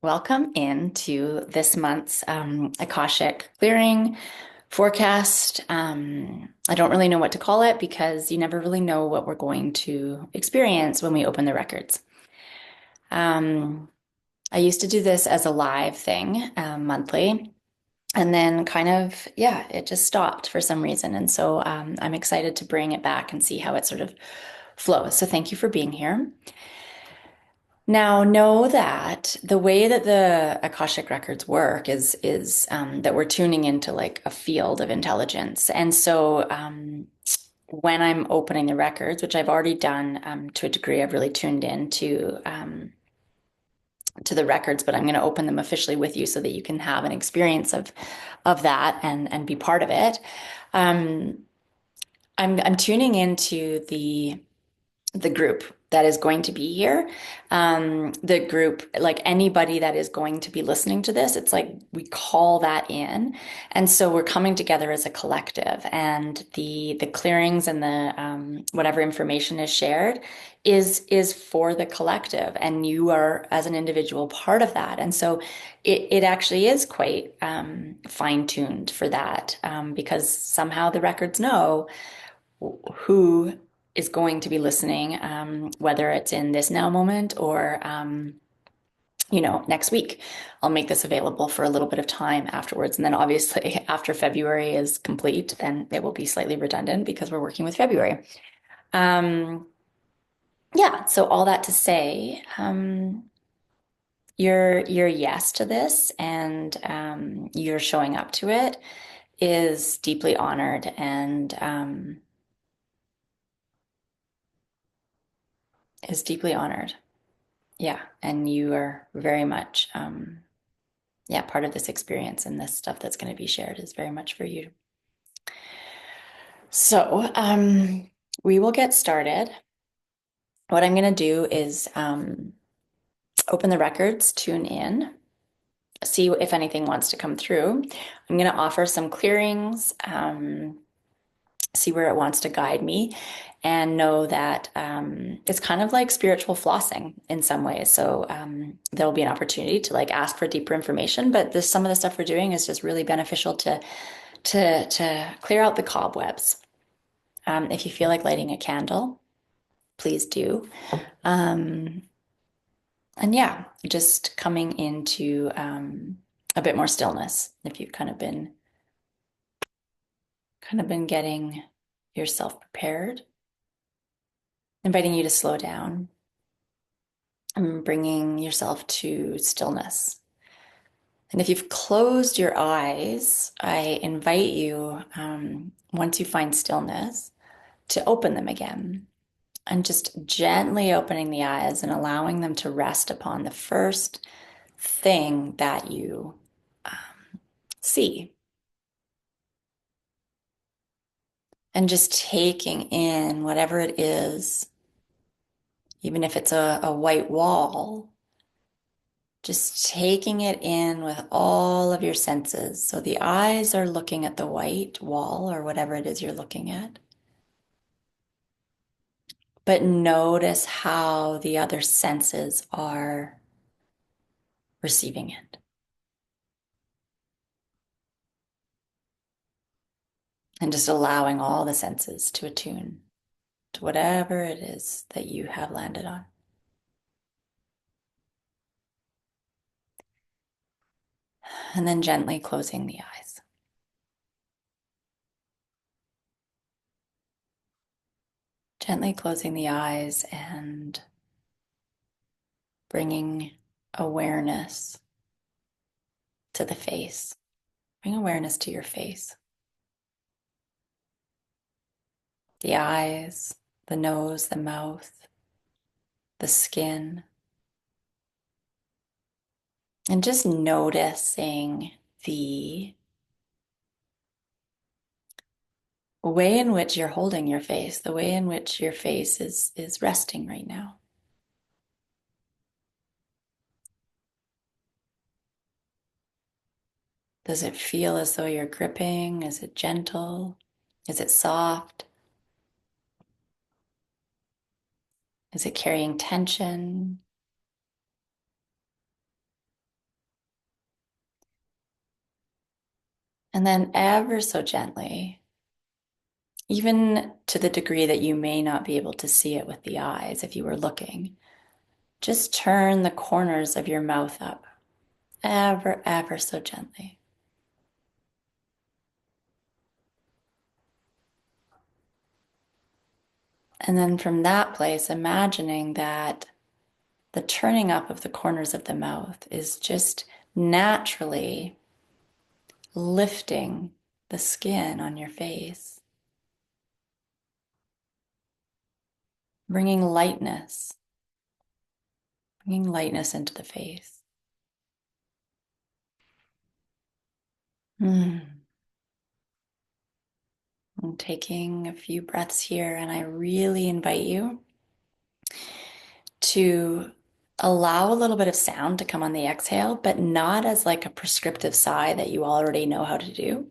Welcome into this month's Akashic clearing forecast. I don't really know what to call it because you never really know what we're going to experience when we open the records. Um, I used to do this as a live thing monthly, and then it just stopped for some reason. And so I'm excited to bring it back and see how it sort of flows. So thank you for being here. Now, know that the way that the Akashic records work is that we're tuning into like a field of intelligence, and so when I'm opening the records, which I've already done to a degree, I've really tuned in to the records, but I'm going to open them officially with you so that you can have an experience of that and be part of it. Um, I'm tuning into the group that is going to be here. The group, like anybody that is going to be listening to this, it's like we call that in. And so we're coming together as a collective, and the clearings and the whatever information is shared is for the collective, and you are as an individual part of that. And so it actually is quite fine-tuned for that because somehow the records know who is going to be listening, whether it's in this now moment or, next week. I'll make this available for a little bit of time afterwards. And then obviously, after February is complete, then it will be slightly redundant because we're working with February. Um, yeah, so all that to say, your yes to this and your showing up to it is deeply honored and is deeply honored. Yeah, and you are very much, part of this experience, and this stuff that's going to be shared is very much for you. So, we will get started. What I'm going to do is open the records, tune in, see if anything wants to come through. I'm going to offer some clearings, see where it wants to guide me, and know that it's kind of like spiritual flossing in some ways. So there'll be an opportunity to like ask for deeper information, but some of the stuff we're doing is just really beneficial to clear out the cobwebs. If you feel like lighting a candle, please do. Um, and yeah, just coming into a bit more stillness if you've kind of been getting yourself prepared, inviting you to slow down and bringing yourself to stillness. And if you've closed your eyes, I invite you, once you find stillness, to open them again and just gently opening the eyes and allowing them to rest upon the first thing that you see. And just taking in whatever it is, even if it's a white wall, just taking it in with all of your senses. So the eyes are looking at the white wall or whatever it is you're looking at. But notice how the other senses are receiving it. And just allowing all the senses to attune to whatever it is that you have landed on. And then gently closing the eyes. Gently closing the eyes and bringing awareness to the face. Bring awareness to your face. The eyes, the nose, the mouth, the skin. And just noticing the way in which you're holding your face, the way in which your face is resting right now. Does it feel as though you're gripping? Is it gentle? Is it soft? Is it carrying tension? And then ever so gently, even to the degree that you may not be able to see it with the eyes if you were looking, just turn the corners of your mouth up ever so gently. And then from that place, imagining that the turning up of the corners of the mouth is just naturally lifting the skin on your face, bringing lightness, bringing lightness into the face. Mm. I'm taking a few breaths here, and I really invite you to allow a little bit of sound to come on the exhale, but not as like a prescriptive sigh that you already know how to do.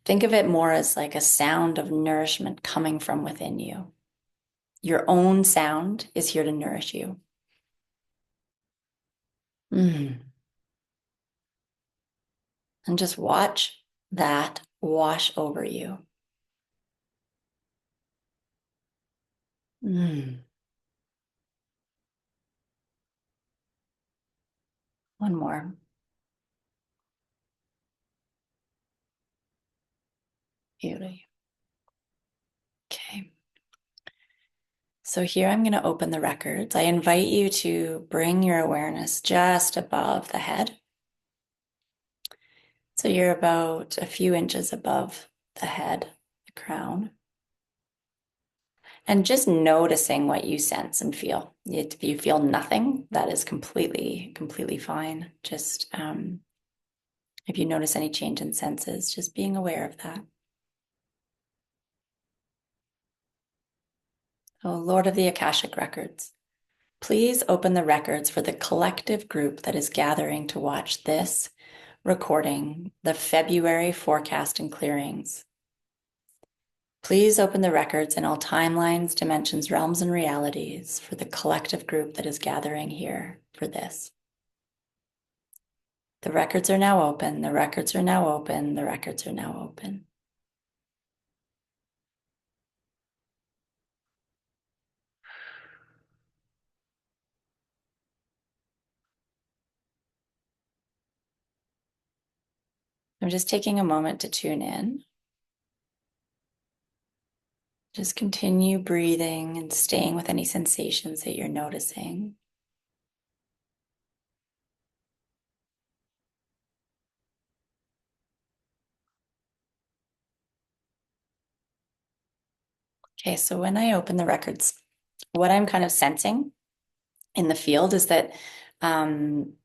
Think of it more as like a sound of nourishment coming from within you. Your own sound is here to nourish you. Mm. And just watch that wash over you. Mm. One more. Beauty. Okay. So here I'm going to open the records. I invite you to bring your awareness just above the head. So you're about a few inches above the head, the crown. And just noticing what you sense and feel. If you feel nothing, that is completely fine. Just if you notice any change in senses, just being aware of that. Oh, Lord of the Akashic Records, please open the records for the collective group that is gathering to watch this recording, the February forecast and clearings. Please open the records in all timelines, dimensions, realms, and realities for the collective group that is gathering here for this. The records are now open. The records are now open. The records are now open. I'm just taking a moment to tune in. Just continue breathing and staying with any sensations that you're noticing. Okay, so when I open the records, what I'm kind of sensing in the field is that, and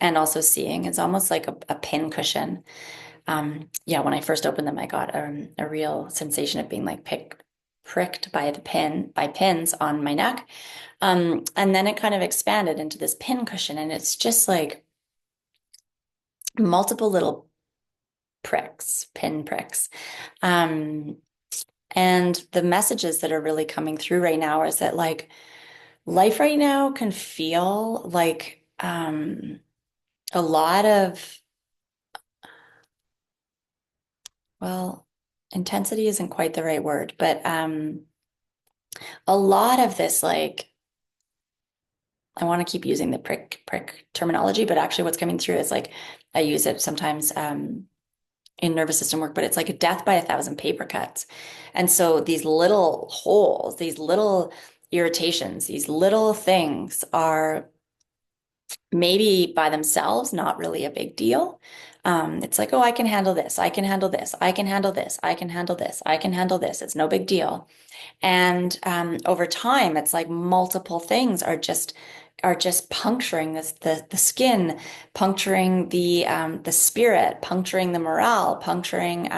also seeing, is almost like a pin cushion. Yeah, when I first opened them, I got a real sensation of being like pricked by by pins on my neck. And then it kind of expanded into this pin cushion, and it's just like multiple little pricks, pin pricks. Um, and the messages that are really coming through right now is that like life right now can feel like a lot of, well, intensity isn't quite the right word, but a lot of this like I want to keep using the prick terminology, but actually what's coming through is like I use it sometimes in nervous system work, but it's like a death by 1,000 paper cuts. And so these little holes, these little irritations, these little things are maybe by themselves not really a big deal. It's like, oh, I can handle this. I can handle this. I can handle this. I can handle this. I can handle this. It's no big deal. And over time, it's like multiple things are just puncturing the skin, puncturing the spirit, puncturing the morale, puncturing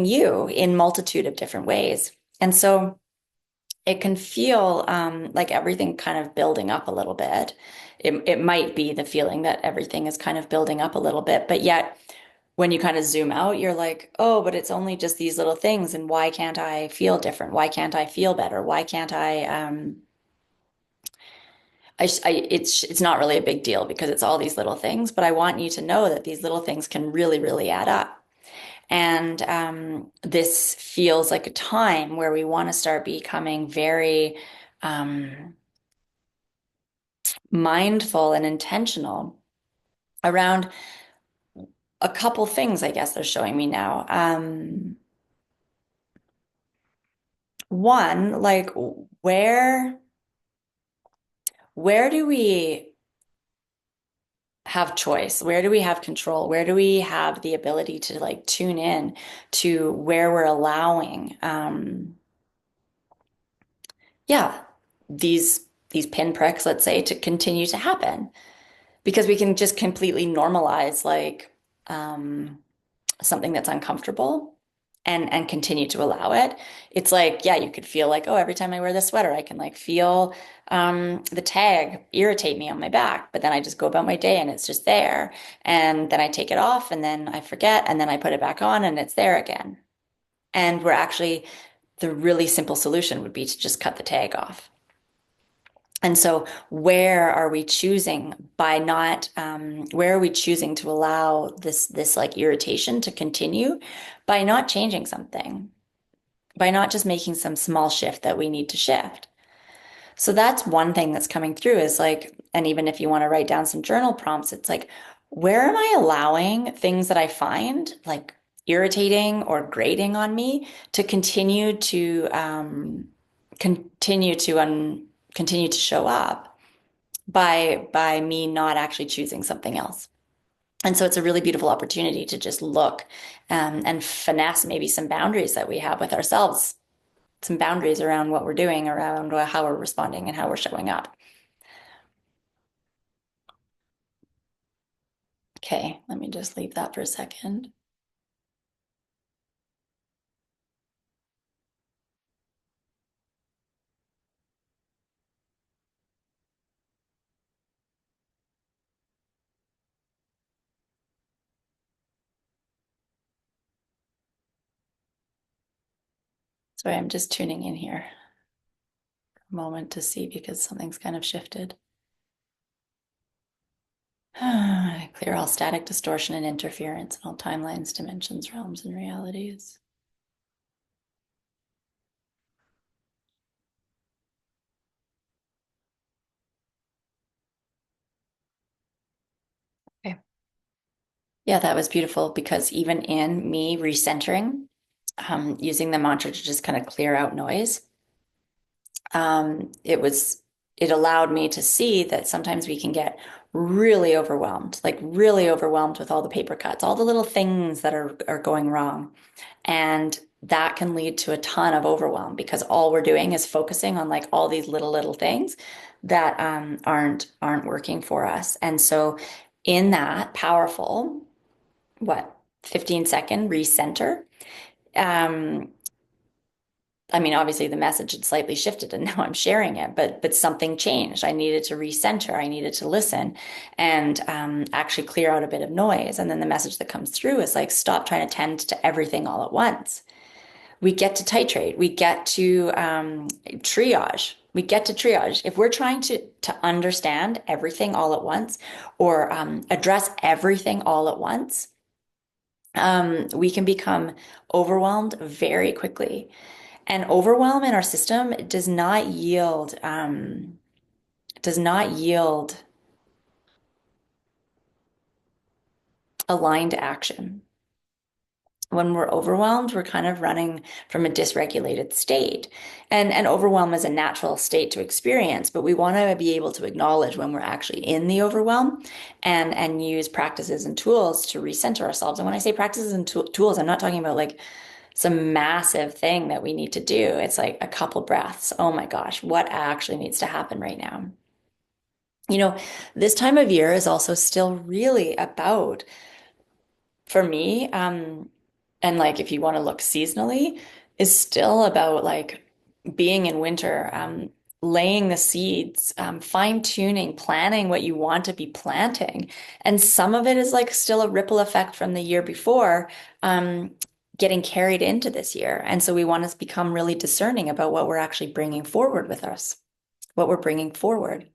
you in multitude of different ways. And so it can feel like everything kind of building up a little bit. It might be the feeling that everything is kind of building up a little bit, but yet when you kind of zoom out, you're like, oh, but it's only just these little things. And why can't I feel different? Why can't I feel better? it's not really a big deal because it's all these little things, but I want you to know that these little things can really, really add up. And this feels like a time where we want to start becoming very mindful and intentional around a couple things, I guess they're showing me now. One, like where do we have choice? Where do we have control? Where do we have the ability to like tune in to where we're allowing yeah, these pinpricks, let's say, to continue to happen? Because we can just completely normalize like um something that's uncomfortable and continue to allow it. It's like, yeah, you could feel like, oh, every time I wear this sweater, I can like feel the tag irritate me on my back. But then I just go about my day and it's just there. And then I take it off and then I forget and then I put it back on and it's there again. And we're actually, the really simple solution would be to just cut the tag off. And so, where are we choosing by not, where are we choosing to allow this like irritation to continue by not changing something, by not just making some small shift that we need to shift? So that's one thing that's coming through is like, and even if you want to write down some journal prompts, it's like, where am I allowing things that I find like irritating or grating on me to continue to continue to show up by me not actually choosing something else. And so it's a really beautiful opportunity to just look and finesse maybe some boundaries that we have with ourselves, some boundaries around what we're doing, around how we're responding and how we're showing up. Okay, let me just leave that for a second. Sorry, I'm just tuning in here for a moment to see because something's kind of shifted. Clear all static distortion and interference in all timelines, dimensions, realms, and realities. Okay. Yeah, that was beautiful because even in me recentering, using the mantra to just kind of clear out noise, it allowed me to see that sometimes we can get really overwhelmed, like really overwhelmed with all the paper cuts, all the little things that are going wrong. And that can lead to a ton of overwhelm because all we're doing is focusing on like all these little things that aren't working for us. And so in that powerful, what, 15-second recenter, um, I mean, obviously the message had slightly shifted and now I'm sharing it, but something changed. I needed to recenter. I needed to listen and actually clear out a bit of noise. And then the message that comes through is like, stop trying to tend to everything all at once. We get to titrate. We get to triage. We get to triage. If we're trying to understand everything all at once or address everything all at once, we can become overwhelmed very quickly. And overwhelm in our system does not yield aligned action. When we're overwhelmed, we're kind of running from a dysregulated state. And overwhelm is a natural state to experience, but we want to be able to acknowledge when we're actually in the overwhelm and use practices and tools to recenter ourselves. And when I say practices and tools, I'm not talking about like some massive thing that we need to do. It's like a couple breaths. Oh my gosh, what actually needs to happen right now? You know, this time of year is also still really about, for me, and like if you want to look seasonally, is still about like being in winter, laying the seeds, fine-tuning, planning what you want to be planting. And some of it is like still a ripple effect from the year before, getting carried into this year. And so we want to become really discerning about what we're actually bringing forward with us, what we're bringing forward.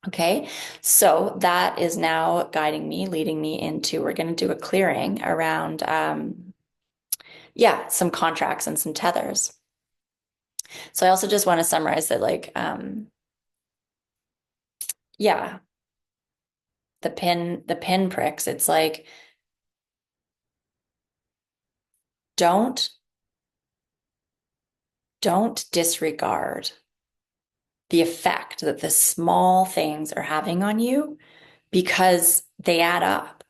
Okay, so that is now guiding me, leading me into, we're going to do a clearing around, yeah, some contracts and some tethers. So I also just want to summarize that, like, yeah, the pin pricks. It's like, don't, don't disregard the effect that the small things are having on you because they add up.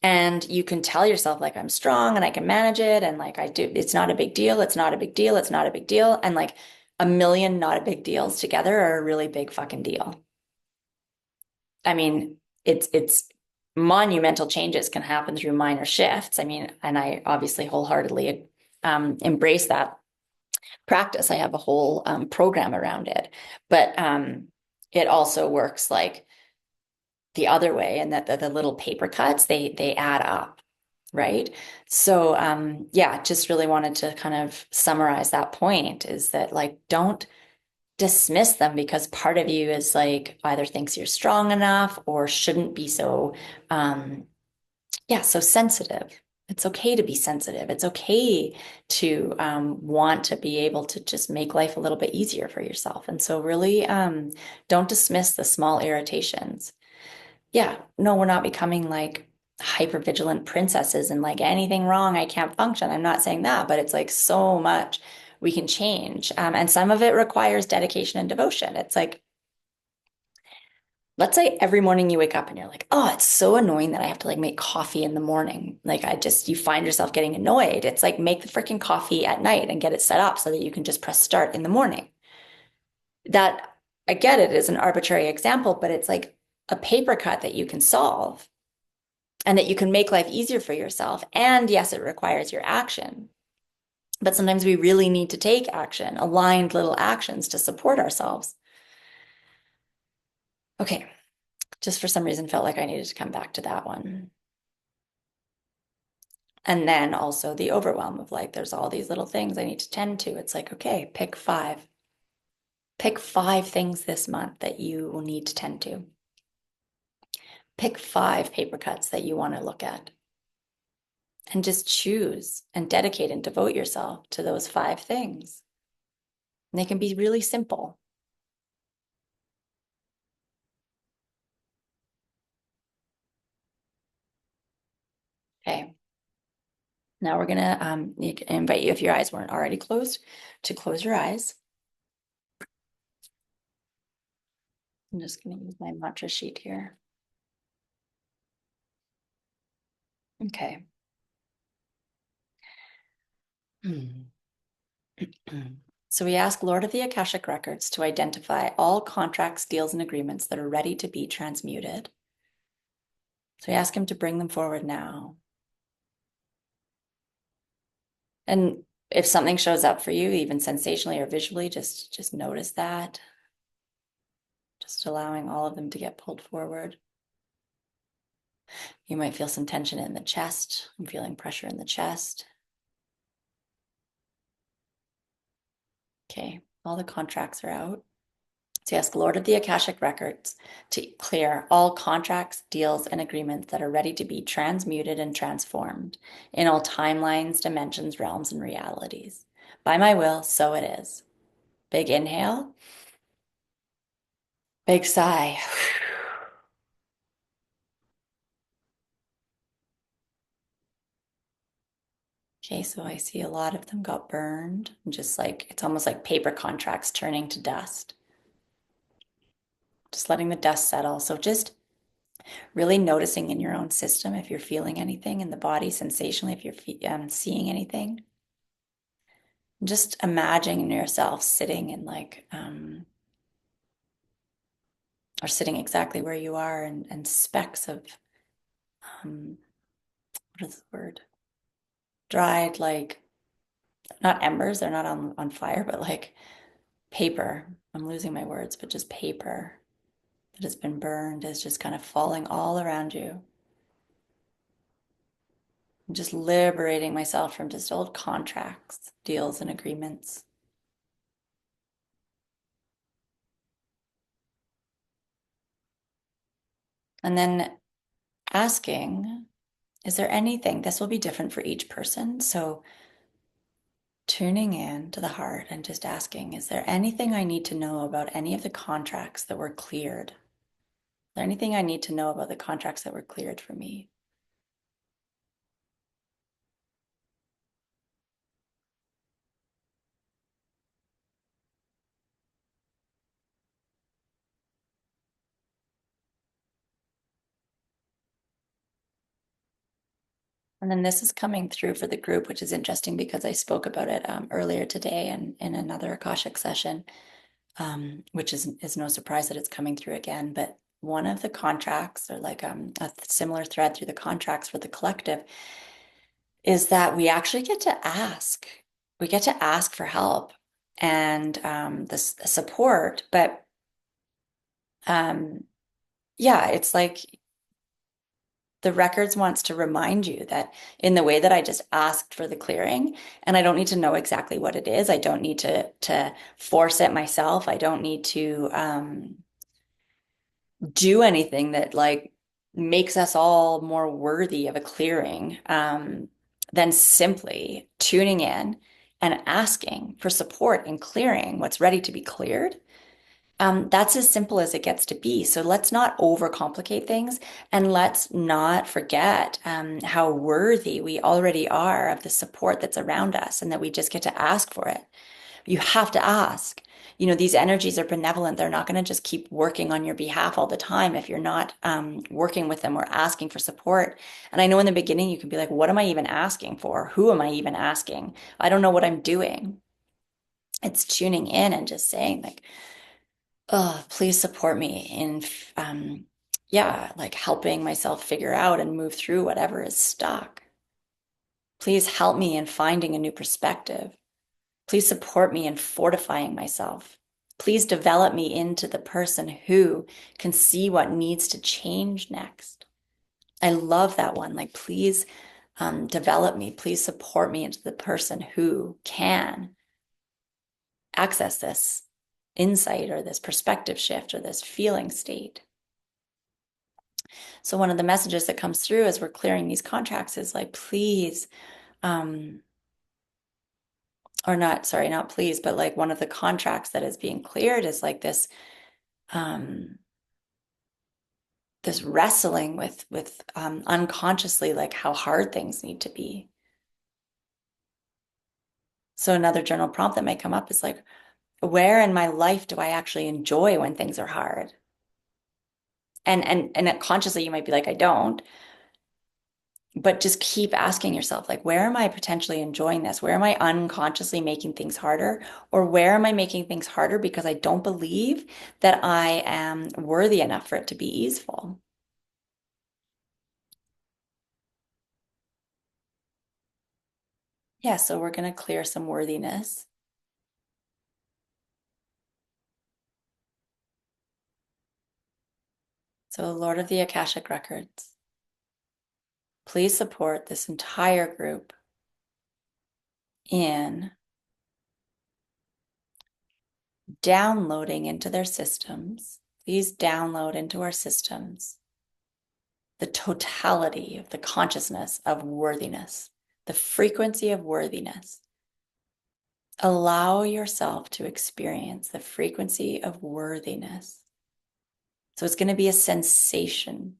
And you can tell yourself, like, I'm strong and I can manage it. And like, I do, it's not a big deal. It's not a big deal. It's not a big deal. And like a million not a big deals together are a really big fucking deal. I mean, it's monumental changes can happen through minor shifts. I mean, and I obviously wholeheartedly embrace that practice. I have a whole program around it, but it also works like the other way, and that the little paper cuts they add up, right? So yeah, just really wanted to kind of summarize that point is that like don't dismiss them because part of you is like either thinks you're strong enough or shouldn't be so yeah, so sensitive. It's okay to be sensitive. It's okay to want to be able to just make life a little bit easier for yourself. And so really don't dismiss the small irritations. Yeah, no, we're not becoming like hyper vigilant princesses and like anything wrong, I can't function. I'm not saying that, but it's like so much we can change. And some of it requires dedication and devotion. It's like, let's say every morning you wake up and you're like, oh, it's so annoying that I have to like make coffee in the morning. Like you find yourself getting annoyed. It's like make the freaking coffee at night and get it set up so that you can just press start in the morning. That I get it is an arbitrary example, but it's like a paper cut that you can solve and that you can make life easier for yourself. And yes, it requires your action. But sometimes we really need to take action, aligned little actions to support ourselves. Okay, just for some reason felt like I needed to come back to that one. And then also the overwhelm of like, there's all these little things I need to tend to. It's like, okay, pick five. Pick five things this month that you will need to tend to. Pick five paper cuts that you want to look at. And just choose and dedicate and devote yourself to those five things. And they can be really simple. Okay. Now we're gonna invite you, if your eyes weren't already closed, to close your eyes. I'm just gonna use my mantra sheet here. Okay. Hmm. So we ask Lord of the Akashic Records to identify all contracts, deals, and agreements that are ready to be transmuted. So we ask him to bring them forward now. And if something shows up for you, even sensationally or visually, just notice that. Just allowing all of them to get pulled forward. You might feel some tension in the chest. I'm feeling pressure in the chest. Okay, all the contracts are out. So ask Lord of the Akashic Records to clear all contracts, deals, and agreements that are ready to be transmuted and transformed in all timelines, dimensions, realms, and realities. By my will, so it is. Big inhale, big sigh. Okay, so I see a lot of them got burned, and just like it's almost like paper contracts turning to dust. Just letting the dust settle. So just really noticing in your own system if you're feeling anything in the body sensationally, if you're seeing anything. Just imagining yourself sitting in like, or sitting exactly where you are, and specks of, um, what is the word? Dried, like, not embers, they're not on fire, but like paper. I'm losing my words, but just paper that has been burned is just kind of falling all around you. I'm just liberating myself from just old contracts, deals, and agreements. And then asking, is there anything, this will be different for each person. So tuning in to the heart and just asking, is there anything I need to know about any of the contracts that were cleared? Is there anything I need to know about the contracts that were cleared for me? And then this is coming through for the group, which is interesting because I spoke about it earlier today and in another Akashic session, which is no surprise that it's coming through again. But one of the contracts, or like a similar thread through the contracts for the collective, is that we actually get to ask. We get to ask for help and the support. But um, yeah, it's like the records wants to remind you that in the way that I just asked for the clearing, and I don't need to know exactly what it is. I don't need to force it myself. I don't need to do anything that like makes us all more worthy of a clearing than simply tuning in and asking for support in clearing what's ready to be cleared. That's as simple as it gets to be. So let's not overcomplicate things and let's not forget how worthy we already are of the support that's around us and that we just get to ask for it. You have to ask. You know, these energies are benevolent. They're not going to just keep working on your behalf all the time if you're not working with them or asking for support. And I know in the beginning you can be like, what am I even asking for? Who am I even asking? I don't know what I'm doing. It's tuning in and just saying, like, oh, please support me in, yeah, like helping myself figure out and move through whatever is stuck. Please help me in finding a new perspective. Please support me in fortifying myself. Please develop me into the person who can see what needs to change next. I love that one. Like, please develop me. Please support me into the person who can access this insight or this perspective shift or this feeling state. So one of the messages that comes through as we're clearing these contracts is like, please, um, or not, sorry, not please, but like one of the contracts that is being cleared is like um, this wrestling with unconsciously like how hard things need to be. So another journal prompt that may come up is like, where in my life do I actually enjoy when things are hard? And consciously you might be like, I don't, but just keep asking yourself, like, where am I potentially enjoying this? Where am I unconsciously making things harder? Or where am I making things harder because I don't believe that I am worthy enough for it to be easeful? Yeah, so we're going to clear some worthiness. So, Lord of the Akashic Records, please support this entire group in downloading into their systems. Please download into our systems the totality of the consciousness of worthiness, the frequency of worthiness. Allow yourself to experience the frequency of worthiness. So it's going to be a sensation.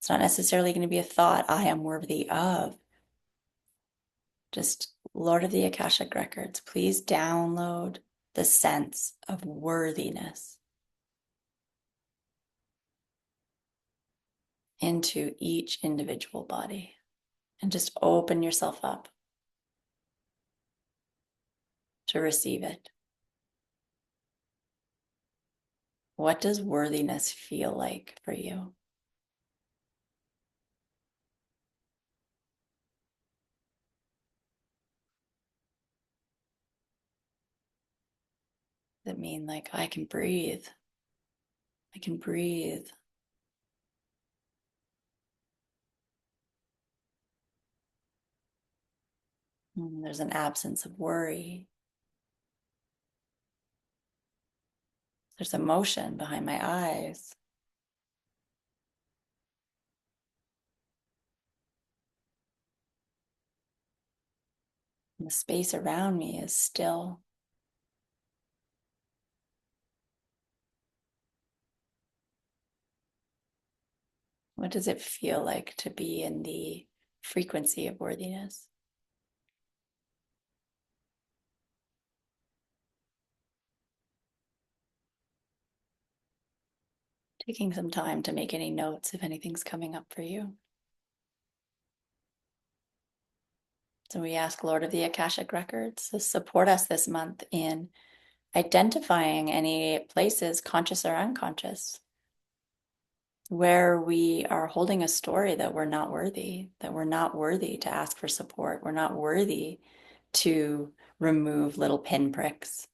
It's not necessarily going to be a thought, I am worthy of. Just Lord of the Akashic Records, please download the sense of worthiness into each individual body and just open yourself up to receive it. What does worthiness feel like for you? Does it mean like I can breathe? I can breathe. There's an absence of worry. There's emotion behind my eyes. And the space around me is still. What does it feel like to be in the frequency of worthiness? Taking some time to make any notes if anything's coming up for you. So we ask Lord of the Akashic Records to support us this month in identifying any places, conscious or unconscious, where we are holding a story that we're not worthy, that we're not worthy to ask for support. We're not worthy to remove little pinpricks,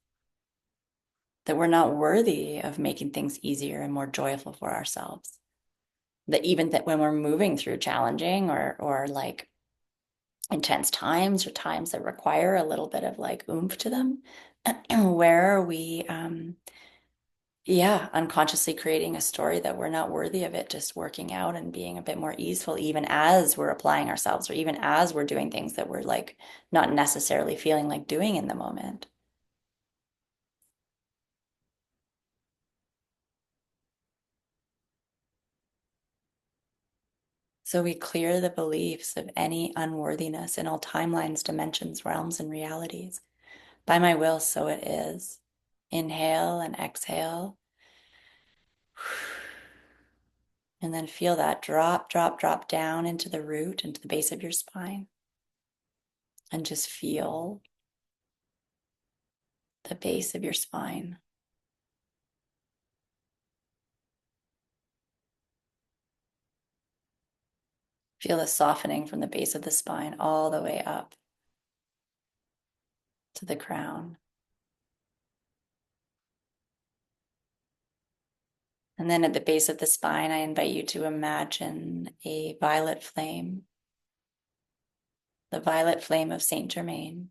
that we're not worthy of making things easier and more joyful for ourselves. That even that when we're moving through challenging or like intense times or times that require a little bit of like oomph to them, where are we yeah, unconsciously creating a story that we're not worthy of it just working out and being a bit more easeful, even as we're applying ourselves, or even as we're doing things that we're like not necessarily feeling like doing in the moment. So we clear the beliefs of any unworthiness in all timelines, dimensions, realms, and realities. By my will, so it is. Inhale and exhale. And then feel that drop, drop, drop down into the root, into the base of your spine. And just feel the base of your spine. Feel the softening from the base of the spine all the way up to the crown. And then at the base of the spine, I invite you to imagine a violet flame, the violet flame of Saint Germain.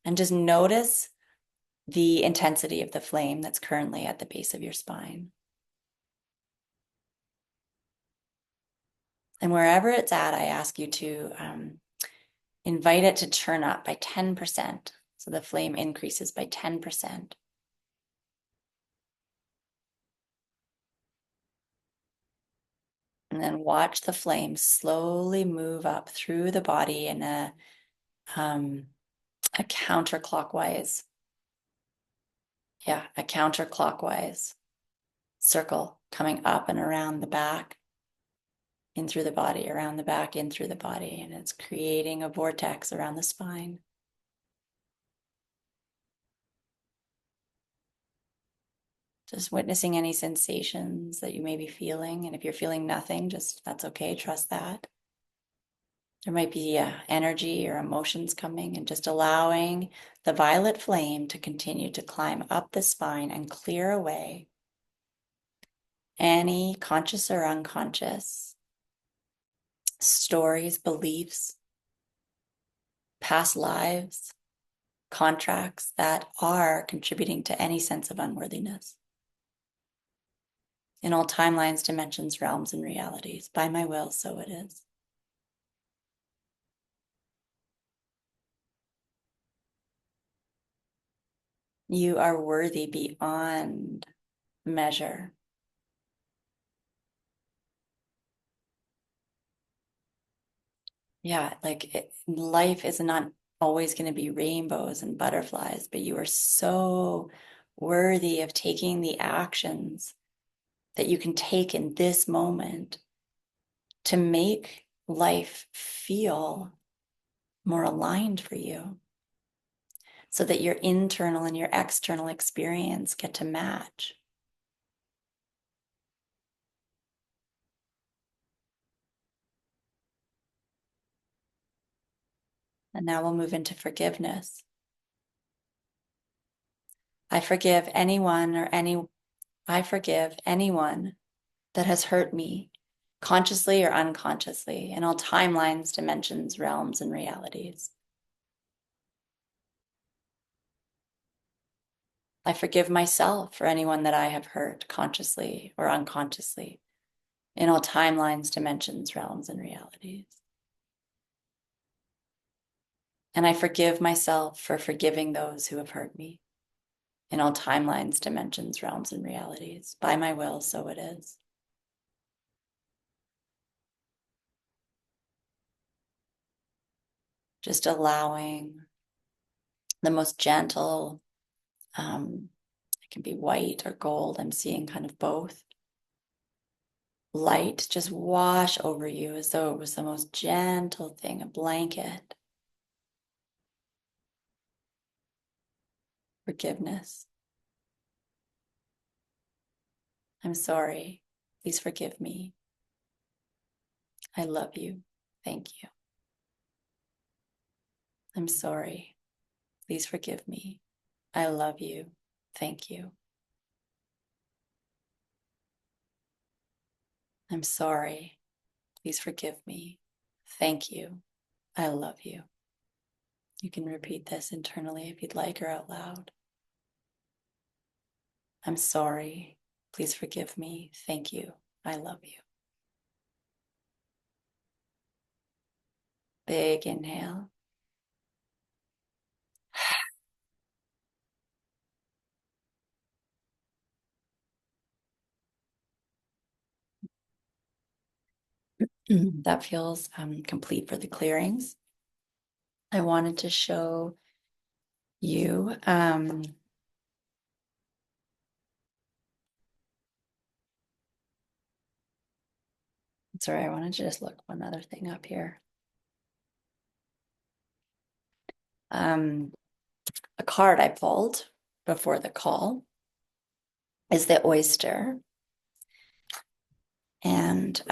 And just notice the intensity of the flame that's currently at the base of your spine. And wherever it's at, I ask you to invite it to turn up by 10%. So the flame increases by 10%. And then watch the flame slowly move up through the body in a counterclockwise, a counterclockwise circle coming up and around the back, in through the body, around the back, in through the body. And it's creating a vortex around the spine. Just witnessing any sensations that you may be feeling. And if you're feeling nothing, just that's okay. Trust that. There might be energy or emotions coming, and just allowing the violet flame to continue to climb up the spine and clear away any conscious or unconscious stories, beliefs, past lives, contracts that are contributing to any sense of unworthiness in all timelines, dimensions, realms, and realities. By my will, so it is. You are worthy beyond measure. Yeah, life is not always going to be rainbows and butterflies, but you are so worthy of taking the actions that you can take in this moment to make life feel more aligned for you, so that your internal and your external experience get to match. And now we'll move into forgiveness. I forgive anyone or any I forgive anyone that has hurt me, consciously or unconsciously, in all timelines, dimensions, realms, and realities. I forgive myself for anyone that I have hurt, consciously or unconsciously, in all timelines, dimensions, realms, and realities. And I forgive myself for forgiving those who have hurt me in all timelines, dimensions, realms, and realities. By my will, so it is. Just allowing the most gentle, it can be white or gold. I'm seeing kind of both. Light just wash over you as though it was the most gentle thing, a blanket. Forgiveness. I'm sorry. Please forgive me. I love you. Thank you. I'm sorry. Please forgive me. I love you. Thank you. I'm sorry. Please forgive me. Thank you. I love you. You can repeat this internally if you'd like or out loud. I'm sorry. Please forgive me. Thank you. I love you. Big inhale. That feels complete for the clearings. I wanted to show you sorry, I wanted to just look one other thing up here. A card I pulled before the call is the oyster. And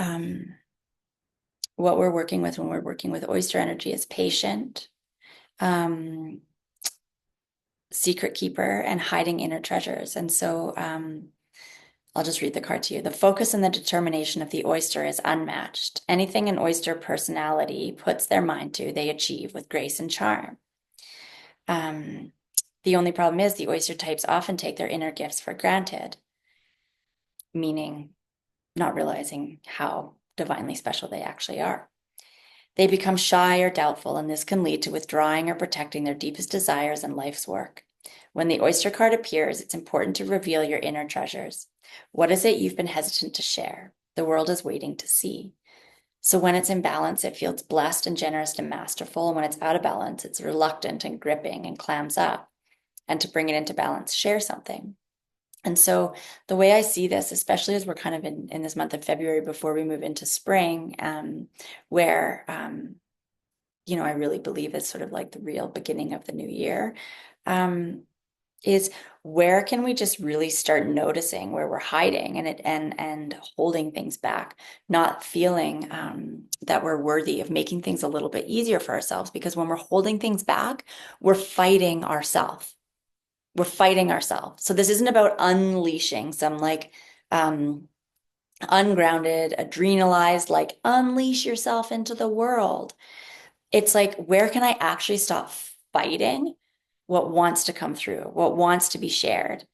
what we're working with when we're working with oyster energy is patient, secret keeper, and hiding inner treasures. And so I'll just read the card to you. The focus and the determination of the oyster is unmatched. Anything an oyster personality puts their mind to, they achieve with grace and charm. The only problem is the oyster types often take their inner gifts for granted, meaning not realizing how divinely special they actually are. They become shy or doubtful, and this can lead to withdrawing or protecting their deepest desires and life's work. When the oyster card appears, it's important to reveal your inner treasures. What is it you've been hesitant to share? The world is waiting to see. So when it's in balance, it feels blessed and generous and masterful. And when it's out of balance, it's reluctant and gripping and clams up. And to bring it into balance, share something. And so the way I see this, especially as we're kind of in this month of February before we move into spring, where, I really believe it's sort of like the real beginning of the new year, is where can we just really start noticing where we're hiding and holding things back, not feeling that we're worthy of making things a little bit easier for ourselves, because when we're holding things back, we're fighting ourselves. We're fighting ourselves. So this isn't about unleashing some like ungrounded, adrenalized, like unleash yourself into the world. It's like, where can I actually stop fighting what wants to come through, what wants to be shared?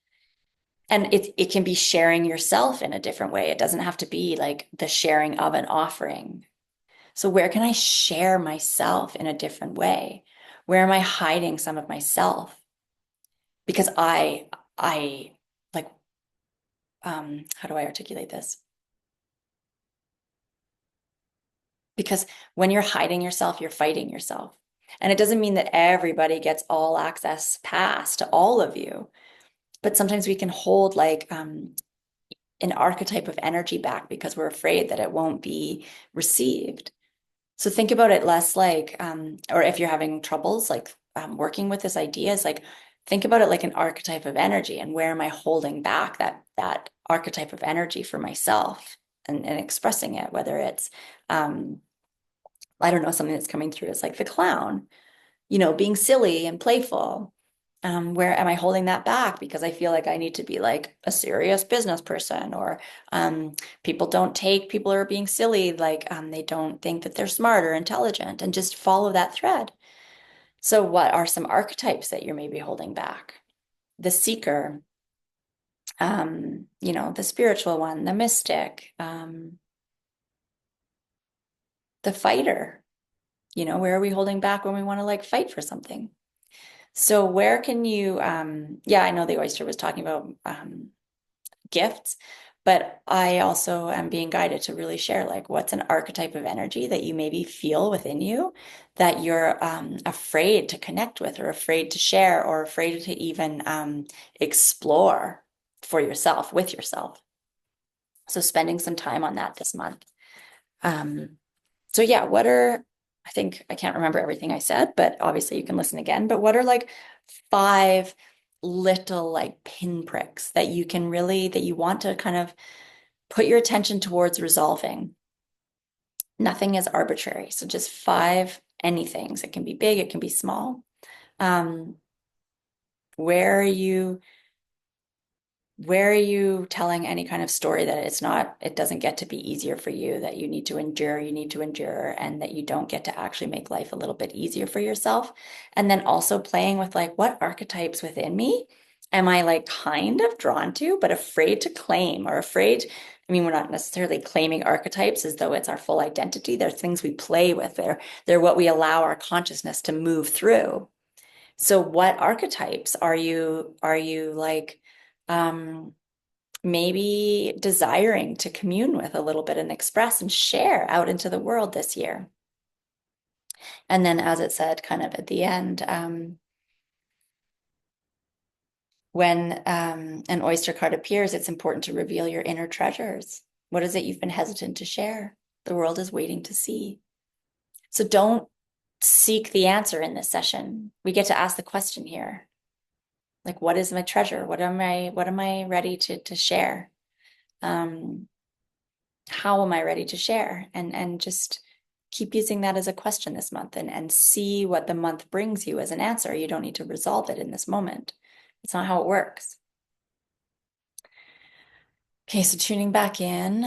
And it can be sharing yourself in a different way. It doesn't have to be like the sharing of an offering. So where can I share myself in a different way? Where am I hiding some of myself? Because I like, how do I articulate this? Because when you're hiding yourself, you're fighting yourself. And it doesn't mean that everybody gets all access pass to all of you, but sometimes we can hold like an archetype of energy back because we're afraid that it won't be received. So think about it less like, or if you're having troubles like working with this idea, is like think about it like an archetype of energy, and where am I holding back that archetype of energy for myself and expressing it, whether it's I don't know, something that's coming through is like the clown, being silly and playful. Where am I holding that back because I feel like I need to be like a serious business person, or people don't take people who are being silly, like they don't think that they're smart or intelligent, and just follow that thread. So what are some archetypes that you're maybe holding back? The seeker, the spiritual one, the mystic, the fighter. Where are we holding back when we want to like fight for something? So where can you, yeah, I know the oyster was talking about gifts, but I also am being guided to really share like what's an archetype of energy that you maybe feel within you that you're afraid to connect with or afraid to share or afraid to even explore for yourself, with yourself. So spending some time on that this month. Um, so yeah, I think I can't remember everything I said, but obviously you can listen again. But what are like five little like pinpricks that you can really, that you want to kind of put your attention towards resolving? Nothing is arbitrary. So just five anythings. It can be big, it can be small. Um, where are you Where are you telling any kind of story that it doesn't get to be easier for you, that you need to endure, and that you don't get to actually make life a little bit easier for yourself? And then also playing with like, what archetypes within me am I like kind of drawn to, but afraid to claim or afraid? I mean, we're not necessarily claiming archetypes as though it's our full identity. They're things we play with. They're what we allow our consciousness to move through. So what archetypes are you like um maybe desiring to commune with a little bit and express and share out into the world this year? And then as it said kind of at the end, when an oyster card appears, it's important to reveal your inner treasures. What is it you've been hesitant to share? The world is waiting to see. So don't seek the answer in this session. We get to ask the question here. Like, what is my treasure? What am I ready to share? Um, how am I ready to share? And just keep using that as a question this month and see what the month brings you as an answer. You don't need to resolve it in this moment. It's not how it works. Okay, so tuning back in.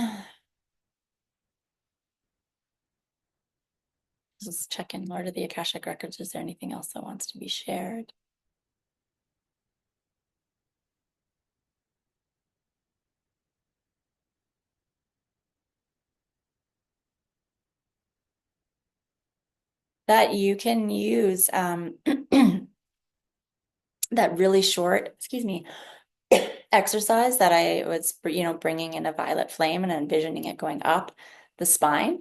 Just check in, Lord of the Akashic Records. Is there anything else that wants to be shared? That you can use that really short, excuse me, exercise that I was, bringing in a violet flame and envisioning it going up the spine.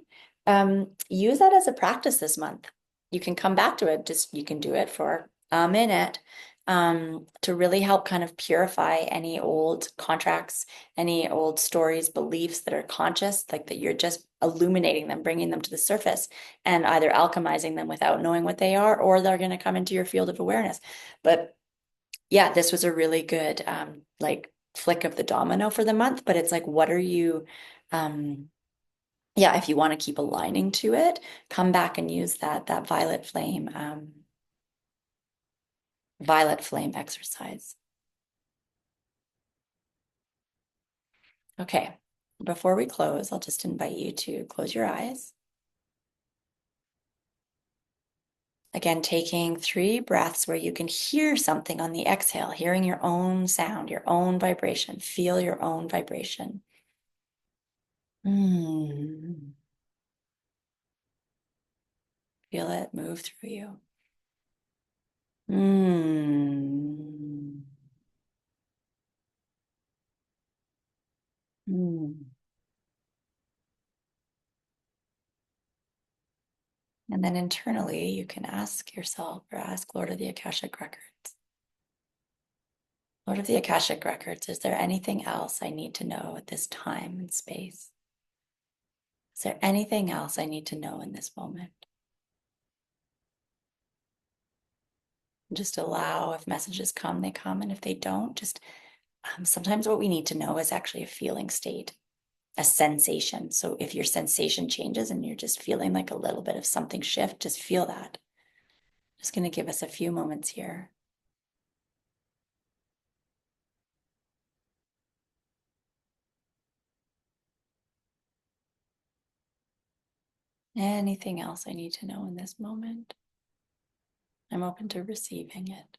Use that as a practice this month. You can come back to it. Just you can do it for a minute to really help kind of purify any old contracts, any old stories, beliefs that are conscious, like that you're just illuminating them, bringing them to the surface, and either alchemizing them without knowing what they are, or they're going to come into your field of awareness. But yeah, this was a really good like flick of the domino for the month, but it's like, what are you yeah, if you want to keep aligning to it, come back and use that violet flame exercise. Okay. Before we close, I'll just invite you to close your eyes. Again, taking 3 breaths where you can hear something on the exhale, hearing your own sound, your own vibration, feel your own vibration. Mm. Feel it move through you. Mm. Mm. And then internally, you can ask yourself or ask Lord of the Akashic Records. Lord of the Akashic Records, is there anything else I need to know at this time and space? Is there anything else I need to know in this moment? Just allow, if messages come, they come. And if they don't, just sometimes what we need to know is actually a feeling state, a sensation. So if your sensation changes and you're just feeling like a little bit of something shift, just feel that. Just going to give us a few moments here. Anything else I need to know in this moment? I'm open to receiving it.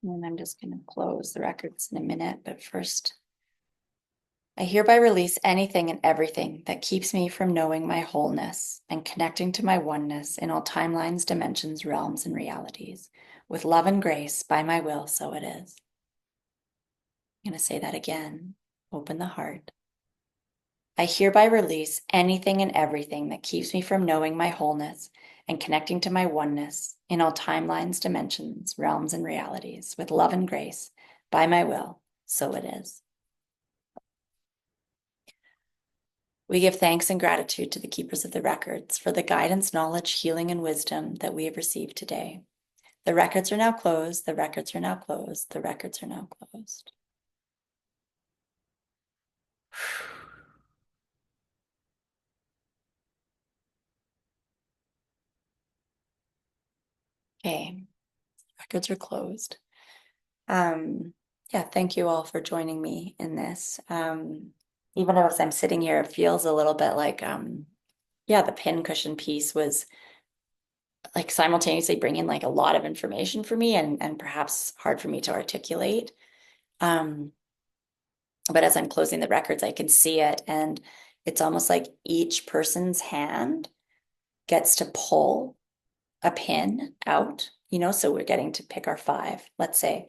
And I'm just going to close the records in a minute, but first, I hereby release anything and everything that keeps me from knowing my wholeness and connecting to my oneness in all timelines, dimensions, realms, and realities. With love and grace, by my will, so it is. I'm going to say that again. Open the heart. I hereby release anything and everything that keeps me from knowing my wholeness and connecting to my oneness in all timelines, dimensions, realms, and realities. With love and grace, by my will, so it is. We give thanks and gratitude to the keepers of the records for the guidance, knowledge, healing, and wisdom that we have received today. The records are now closed. The records are now closed. The records are now closed. Okay, records are closed. Yeah, thank you all for joining me in this. Even as I'm sitting here, it feels a little bit like, yeah, the pin cushion piece was like simultaneously bringing like a lot of information for me and perhaps hard for me to articulate. Um, but as I'm closing the records, I can see it, and it's almost like each person's hand gets to pull a pin out, so we're getting to pick our five, let's say.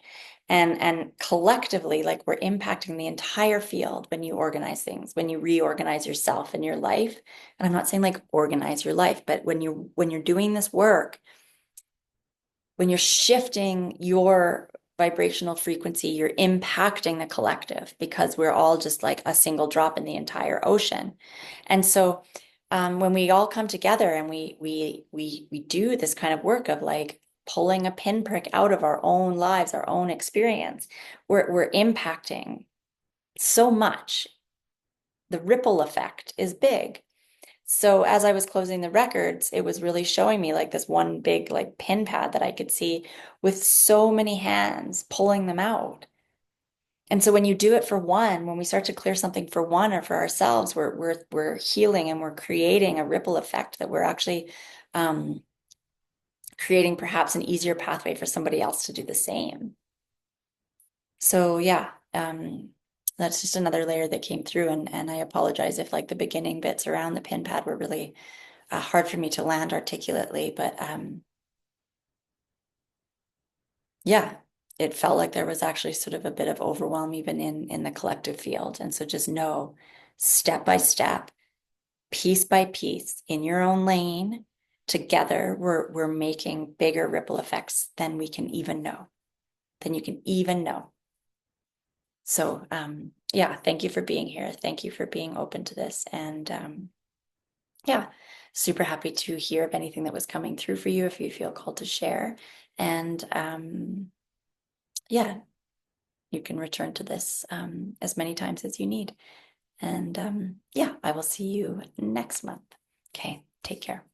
And collectively, like we're impacting the entire field when you organize things, when you reorganize yourself and your life. And I'm not saying like organize your life, but when you're doing this work, when you're shifting your vibrational frequency, you're impacting the collective because we're all just like a single drop in the entire ocean. And so when we all come together and we do this kind of work of like pulling a pinprick out of our own lives, our own experience, we're impacting so much. The ripple effect is big. So as I was closing the records, it was really showing me like this one big like pin pad that I could see with so many hands pulling them out. And so when you do it for one, when we start to clear something for one or for ourselves, we're healing and we're creating a ripple effect that we're actually um, creating perhaps an easier pathway for somebody else to do the same. So yeah, that's just another layer that came through, and I apologize if like the beginning bits around the pin pad were really hard for me to land articulately, but yeah, it felt like there was actually sort of a bit of overwhelm even in the collective field. And so just know step by step, piece by piece, in your own lane, together, we're making bigger ripple effects than we can even know, than you can even know. So yeah, thank you for being here. Thank you for being open to this. And yeah, super happy to hear of anything that was coming through for you if you feel called to share. And yeah, you can return to this as many times as you need. And yeah, I will see you next month. Okay, take care.